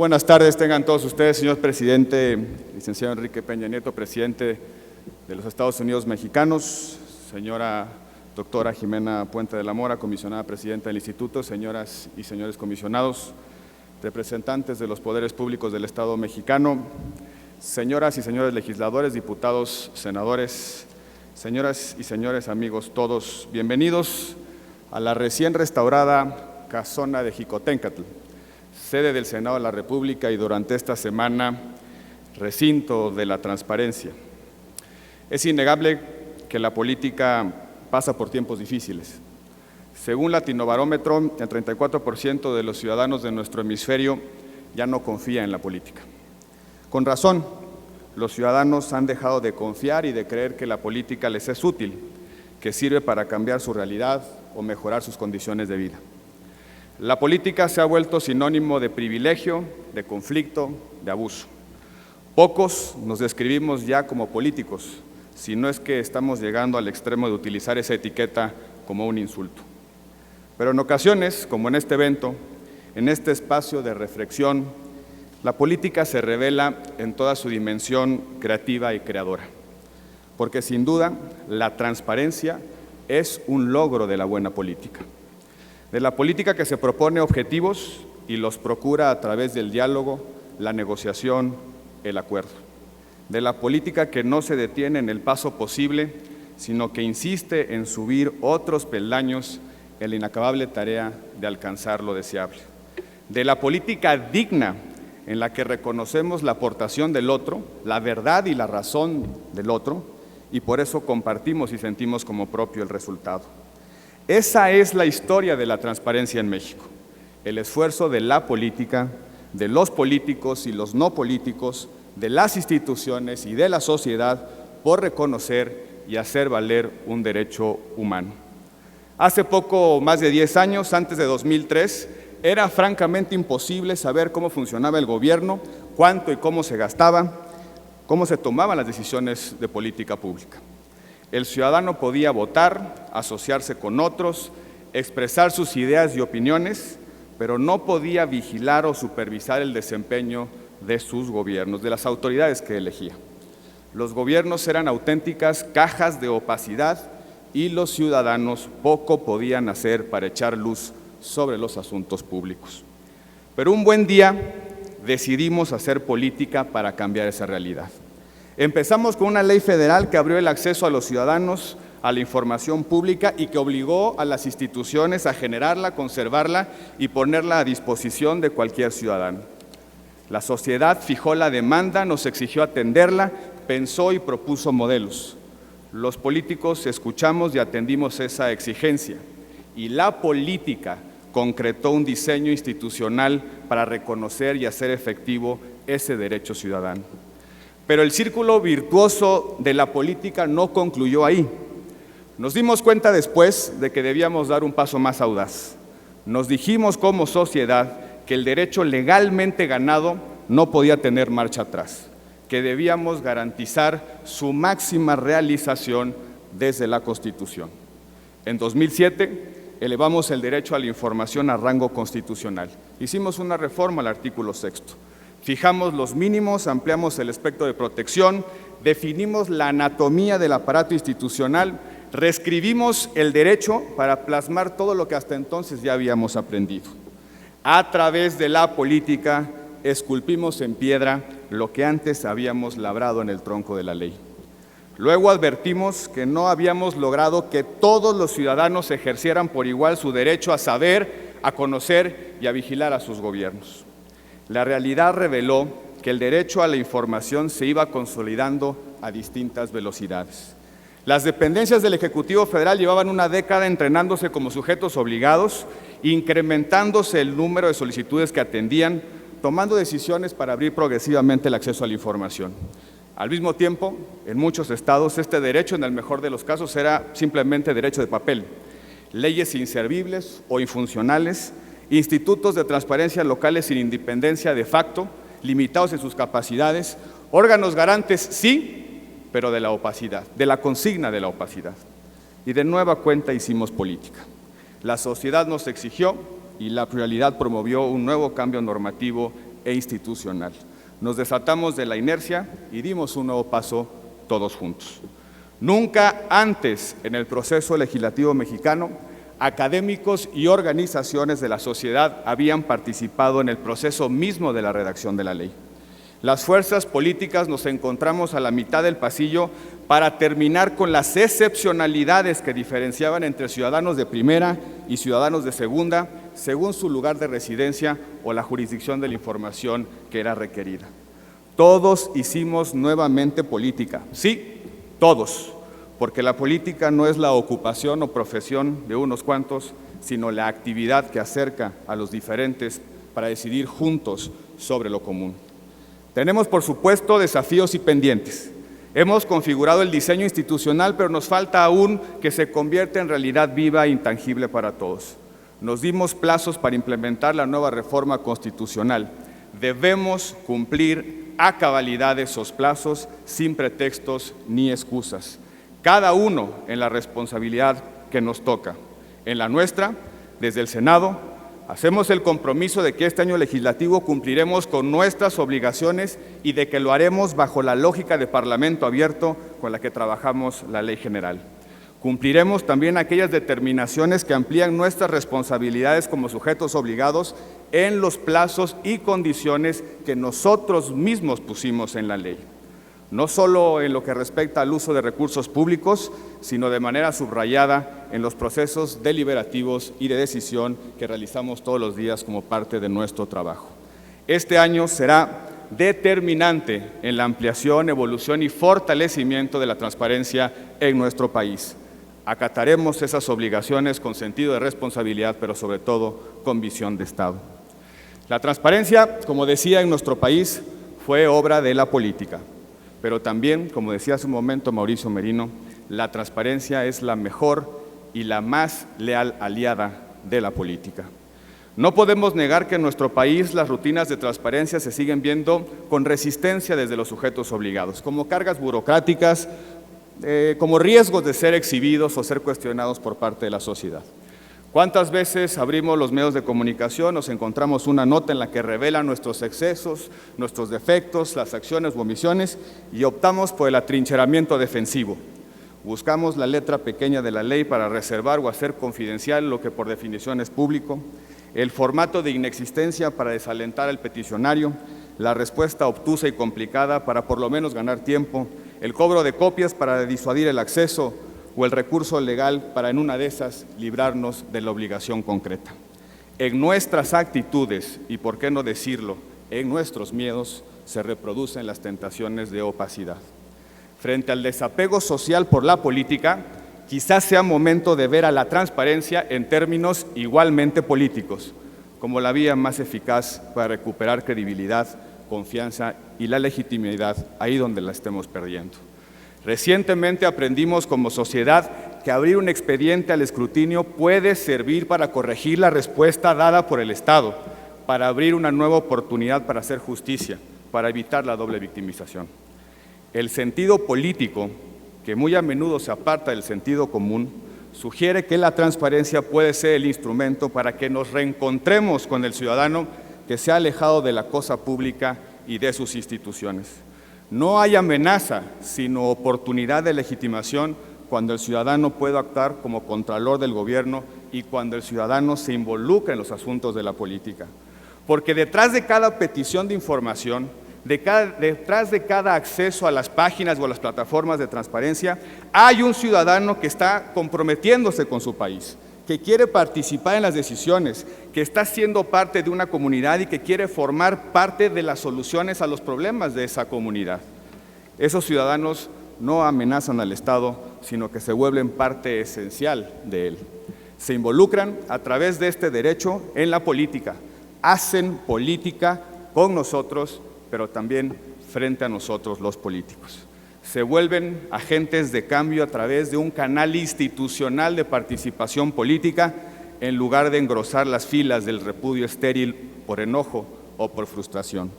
buenas tardes tengan todos ustedes, señor presidente, licenciado Enrique Peña Nieto, presidente de los Estados Unidos mexicanos, señora doctora Jimena Puente de la Mora, comisionada presidenta del Instituto, señoras y señores comisionados, representantes de los poderes públicos del Estado mexicano, señoras y señores legisladores, diputados, senadores, señoras y señores amigos todos, bienvenidos a la recién restaurada Casona de Jicoténcatl, sede del Senado de la República y durante esta semana, recinto de la transparencia. Es innegable que la política pasa por tiempos difíciles. Según Latinobarómetro, el 34% de los ciudadanos de nuestro hemisferio ya no confía en la política. Con razón, los ciudadanos han dejado de confiar y de creer que la política les es útil, que sirve para cambiar su realidad o mejorar sus condiciones de vida. La política se ha vuelto sinónimo de privilegio, de conflicto, de abuso. Pocos nos describimos ya como políticos, si no es que estamos llegando al extremo de utilizar esa etiqueta como un insulto. Pero en ocasiones, como en este evento, en este espacio de reflexión, la política se revela en toda su dimensión creativa y creadora, porque sin duda la transparencia es un logro de la buena política. De la política que se propone objetivos y los procura a través del diálogo, la negociación, el acuerdo. De la política que no se detiene en el paso posible, sino que insiste en subir otros peldaños en la inacabable tarea de alcanzar lo deseable. De la política digna, en la que reconocemos la aportación del otro, la verdad y la razón del otro, y por eso compartimos y sentimos como propio el resultado. Esa es la historia de la transparencia en México, el esfuerzo de la política, de los políticos y los no políticos, de las instituciones y de la sociedad por reconocer y hacer valer un derecho humano. Hace poco más de 10 años, antes de 2003, era francamente imposible saber cómo funcionaba el gobierno, cuánto y cómo se gastaba, cómo se tomaban las decisiones de política pública. El ciudadano podía votar, asociarse con otros, expresar sus ideas y opiniones, pero no podía vigilar o supervisar el desempeño de sus gobiernos, de las autoridades que elegía. Los gobiernos eran auténticas cajas de opacidad y los ciudadanos poco podían hacer para echar luz sobre los asuntos públicos. Pero un buen día decidimos hacer política para cambiar esa realidad. Empezamos con una ley federal que abrió el acceso a los ciudadanos a la información pública y que obligó a las instituciones a generarla, conservarla y ponerla a disposición de cualquier ciudadano. La sociedad fijó la demanda, nos exigió atenderla, pensó y propuso modelos. Los políticos escuchamos y atendimos esa exigencia y la política concretó un diseño institucional para reconocer y hacer efectivo ese derecho ciudadano. Pero el círculo virtuoso de la política no concluyó ahí. Nos dimos cuenta después de que debíamos dar un paso más audaz. Nos dijimos como sociedad que el derecho legalmente ganado no podía tener marcha atrás, que debíamos garantizar su máxima realización desde la Constitución. En 2007 elevamos el derecho a la información a rango constitucional. Hicimos una reforma al artículo 6. Fijamos los mínimos, ampliamos el espectro de protección, definimos la anatomía del aparato institucional, reescribimos el derecho para plasmar todo lo que hasta entonces ya habíamos aprendido. A través de la política, esculpimos en piedra lo que antes habíamos labrado en el tronco de la ley. Luego advertimos que no habíamos logrado que todos los ciudadanos ejercieran por igual su derecho a saber, a conocer y a vigilar a sus gobiernos. La realidad reveló que el derecho a la información se iba consolidando a distintas velocidades. Las dependencias del Ejecutivo Federal llevaban una década entrenándose como sujetos obligados, incrementándose el número de solicitudes que atendían, tomando decisiones para abrir progresivamente el acceso a la información. Al mismo tiempo, en muchos estados, este derecho, en el mejor de los casos, era simplemente derecho de papel. Leyes inservibles o infuncionales, institutos de transparencia locales sin independencia de facto, limitados en sus capacidades, órganos garantes, sí, pero de la opacidad, de la consigna de la opacidad. Y de nueva cuenta hicimos política. La sociedad nos exigió y la pluralidad promovió un nuevo cambio normativo e institucional. Nos desatamos de la inercia y dimos un nuevo paso todos juntos. Nunca antes en el proceso legislativo mexicano, académicos y organizaciones de la sociedad habían participado en el proceso mismo de la redacción de la ley. Las fuerzas políticas nos encontramos a la mitad del pasillo para terminar con las excepcionalidades que diferenciaban entre ciudadanos de primera y ciudadanos de segunda, según su lugar de residencia o la jurisdicción de la información que era requerida. Todos hicimos nuevamente política, sí, todos, porque la política no es la ocupación o profesión de unos cuantos, sino la actividad que acerca a los diferentes para decidir juntos sobre lo común. Tenemos, por supuesto, desafíos y pendientes. Hemos configurado el diseño institucional, pero nos falta aún que se convierta en realidad viva e intangible para todos. Nos dimos plazos para implementar la nueva reforma constitucional. Debemos cumplir a cabalidad esos plazos sin pretextos ni excusas. Cada uno en la responsabilidad que nos toca. En la nuestra, desde el Senado, hacemos el compromiso de que este año legislativo cumpliremos con nuestras obligaciones y de que lo haremos bajo la lógica de Parlamento abierto con la que trabajamos la Ley General. Cumpliremos también aquellas determinaciones que amplían nuestras responsabilidades como sujetos obligados en los plazos y condiciones que nosotros mismos pusimos en la ley. No solo en lo que respecta al uso de recursos públicos, sino de manera subrayada en los procesos deliberativos y de decisión que realizamos todos los días como parte de nuestro trabajo. Este año será determinante en la ampliación, evolución y fortalecimiento de la transparencia en nuestro país. Acataremos esas obligaciones con sentido de responsabilidad, pero sobre todo con visión de Estado. La transparencia, como decía, en nuestro país fue obra de la política. Pero también, como decía hace un momento Mauricio Merino, la transparencia es la mejor y la más leal aliada de la política. No podemos negar que en nuestro país las rutinas de transparencia se siguen viendo con resistencia desde los sujetos obligados, como cargas burocráticas, como riesgos de ser exhibidos o ser cuestionados por parte de la sociedad. ¿Cuántas veces abrimos los medios de comunicación, nos encontramos una nota en la que revela nuestros excesos, nuestros defectos, las acciones u omisiones y optamos por el atrincheramiento defensivo? Buscamos la letra pequeña de la ley para reservar o hacer confidencial lo que por definición es público, el formato de inexistencia para desalentar al peticionario, la respuesta obtusa y complicada para por lo menos ganar tiempo, el cobro de copias para disuadir el acceso, o el recurso legal para en una de esas librarnos de la obligación concreta. En nuestras actitudes, y por qué no decirlo, en nuestros miedos, se reproducen las tentaciones de opacidad. Frente al desapego social por la política, quizás sea momento de ver a la transparencia en términos igualmente políticos, como la vía más eficaz para recuperar credibilidad, confianza y la legitimidad ahí donde la estemos perdiendo. Recientemente aprendimos como sociedad que abrir un expediente al escrutinio puede servir para corregir la respuesta dada por el Estado, para abrir una nueva oportunidad para hacer justicia, para evitar la doble victimización. El sentido político, que muy a menudo se aparta del sentido común, sugiere que la transparencia puede ser el instrumento para que nos reencontremos con el ciudadano que se ha alejado de la cosa pública y de sus instituciones. No hay amenaza, sino oportunidad de legitimación cuando el ciudadano puede actuar como contralor del gobierno y cuando el ciudadano se involucra en los asuntos de la política. Porque detrás de cada petición de información, detrás de cada acceso a las páginas o a las plataformas de transparencia, hay un ciudadano que está comprometiéndose con su país, que quiere participar en las decisiones, que está siendo parte de una comunidad y que quiere formar parte de las soluciones a los problemas de esa comunidad. Esos ciudadanos no amenazan al Estado, sino que se vuelven parte esencial de él. Se involucran a través de este derecho en la política, hacen política con nosotros, pero también frente a nosotros los políticos. Se vuelven agentes de cambio a través de un canal institucional de participación política en lugar de engrosar las filas del repudio estéril por enojo o por frustración.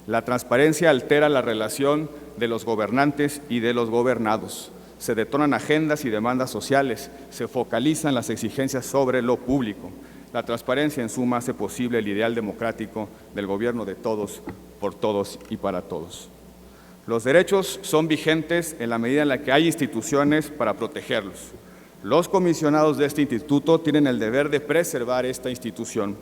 La transparencia altera la relación de los gobernantes y de los gobernados. Se detonan agendas y demandas sociales, se focalizan las exigencias sobre lo público. La transparencia, en suma, hace posible el ideal democrático del gobierno de todos, por todos y para todos. Los derechos son vigentes en la medida en la que hay instituciones para protegerlos. Los comisionados de este instituto tienen el deber de preservar esta institución.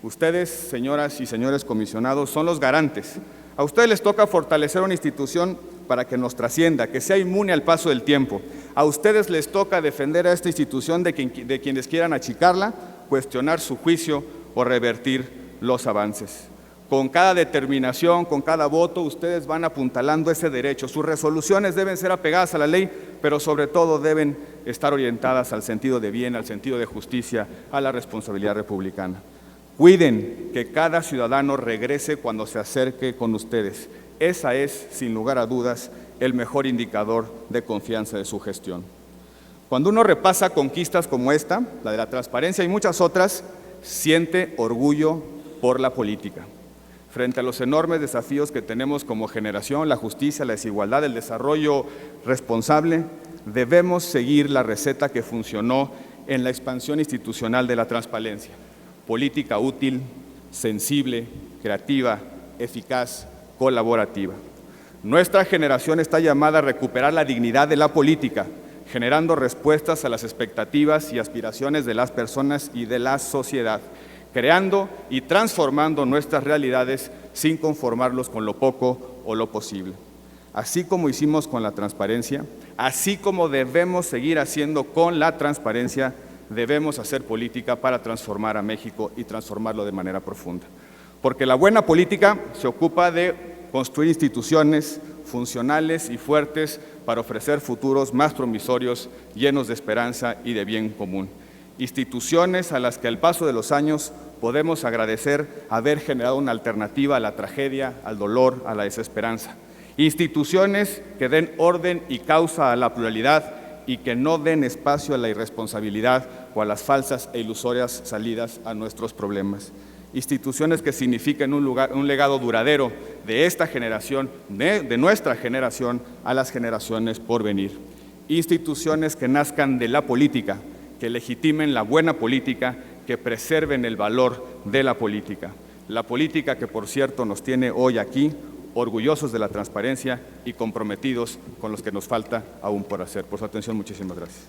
Ustedes, señoras y señores comisionados, son los garantes. A ustedes les toca fortalecer una institución para que nos trascienda, que sea inmune al paso del tiempo. A ustedes les toca defender a esta institución de quienes quieran achicarla, cuestionar su juicio o revertir los avances. Con cada determinación, con cada voto, ustedes van apuntalando ese derecho. Sus resoluciones deben ser apegadas a la ley, pero sobre todo deben estar orientadas al sentido de bien, al sentido de justicia, a la responsabilidad republicana. Cuiden que cada ciudadano regrese cuando se acerque con ustedes. Esa es, sin lugar a dudas, el mejor indicador de confianza de su gestión. Cuando uno repasa conquistas como esta, la de la transparencia y muchas otras, siente orgullo por la política. Frente a los enormes desafíos que tenemos como generación, la justicia, la desigualdad, el desarrollo responsable, debemos seguir la receta que funcionó en la expansión institucional de la transparencia. Política útil, sensible, creativa, eficaz, colaborativa. Nuestra generación está llamada a recuperar la dignidad de la política, generando respuestas a las expectativas y aspiraciones de las personas y de la sociedad, creando y transformando nuestras realidades sin conformarlos con lo poco o lo posible. Así como hicimos con la transparencia, así como debemos seguir haciendo con la transparencia, debemos hacer política para transformar a México y transformarlo de manera profunda. Porque la buena política se ocupa de construir instituciones funcionales y fuertes para ofrecer futuros más promisorios, llenos de esperanza y de bien común. Instituciones a las que al paso de los años podemos agradecer haber generado una alternativa a la tragedia, al dolor, a la desesperanza. Instituciones que den orden y causa a la pluralidad y que no den espacio a la irresponsabilidad o a las falsas e ilusorias salidas a nuestros problemas. Instituciones que signifiquen un legado duradero de esta generación, de nuestra generación, a las generaciones por venir. Instituciones que nazcan de la política, que legitimen la buena política, que preserven el valor de la política. La política que, por cierto, nos tiene hoy aquí, orgullosos de la transparencia y comprometidos con los que nos falta aún por hacer. Por su atención, muchísimas gracias.